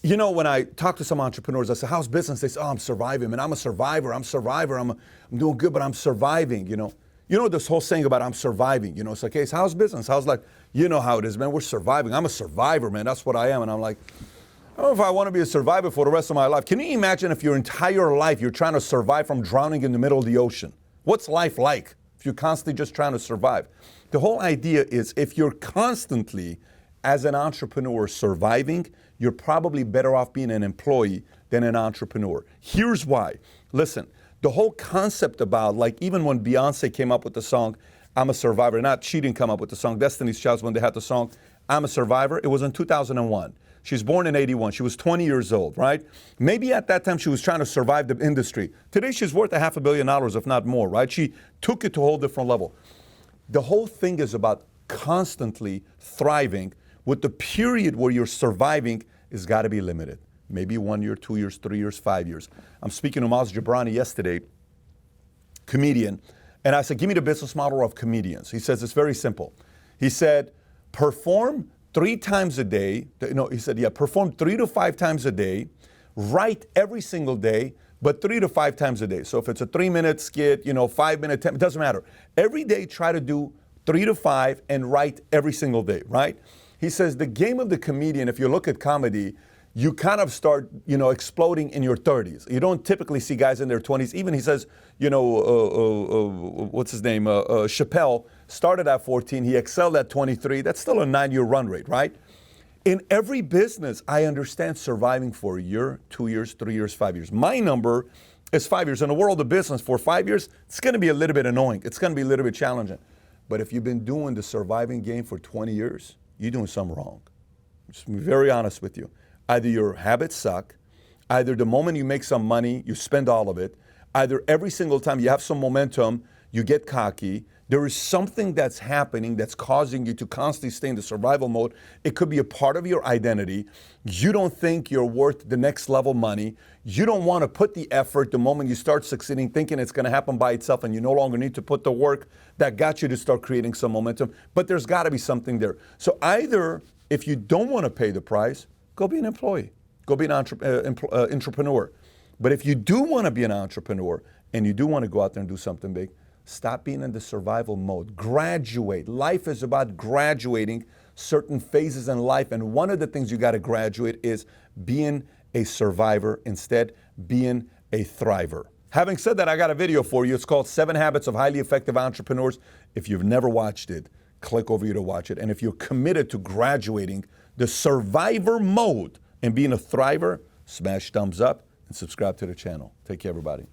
You know, when I talk to some entrepreneurs, I say, how's business? They say, oh, I'm surviving, man. I'm a survivor. I'm doing good, but I'm surviving, you know. You know this whole saying about I'm surviving, you know, it's like, hey, how's business? How's life? You know how it is, man. We're surviving. I'm a survivor, man. That's what I am. And I'm like, I don't know if I want to be a survivor for the rest of my life. Can you imagine if your entire life you're trying to survive from drowning in the middle of the ocean? What's life like if you're constantly just trying to survive? The whole idea is if you're constantly, as an entrepreneur, surviving, you're probably better off being an employee than an entrepreneur. Here's why. Listen, the whole concept about, like, even when Beyonce came up with the song, I'm a Survivor, not she didn't come up with the song, Destiny's Child, when they had the song, I'm a Survivor, it was in 2001. She's born in 81. She was 20 years old, right? Maybe at that time she was trying to survive the industry. Today she's worth $500 million, if not more, right? She took it to a whole different level. The whole thing is about constantly thriving, with the period where you're surviving is got to be limited. Maybe 1 year, 2 years, 3 years, 5 years. I'm speaking to Maz Jobrani yesterday, comedian, and I said, give me the business model of comedians. He says, it's very simple. He said, perform 3 times a day. No, he said, yeah, perform 3 to 5 times a day, write every single day, but 3 to 5 times a day. So if it's a 3-minute skit, 5-minute, 10, it doesn't matter. Every day, try to do 3 to 5 and write every single day, right? He says the game of the comedian, if you look at comedy, you kind of start, exploding in your 30s. You don't typically see guys in their 20s. Even he says, what's his name? Chappelle started at 14. He excelled at 23. That's still a 9-year run rate, right? In every business, I understand surviving for a year, 2 years, 3 years, 5 years. My number is 5 years. In the world of business, for 5 years, it's going to be a little bit annoying. It's going to be a little bit challenging. But if you've been doing the surviving game for 20 years, you're doing something wrong. Just to be very honest with you. Either your habits suck, either the moment you make some money, you spend all of it, either every single time you have some momentum, you get cocky. There is something that's happening that's causing you to constantly stay in the survival mode. It could be a part of your identity. You don't think you're worth the next level money. You don't want to put the effort the moment you start succeeding, thinking it's going to happen by itself, and you no longer need to put the work that got you to start creating some momentum. But there's got to be something there. So either, if you don't want to pay the price, go be an employee. Go be an entrepreneur. But if you do want to be an entrepreneur and you do want to go out there and do something big, stop being in the survival mode. Graduate. Life is about graduating certain phases in life. And one of the things you got to graduate is being a survivor, instead being a thriver. Having said that, I got a video for you. It's called 7 Habits of Highly Effective Entrepreneurs. If you've never watched it, click over here to watch it. And if you're committed to graduating the survivor mode and being a thriver, smash thumbs up and subscribe to the channel. Take care, everybody.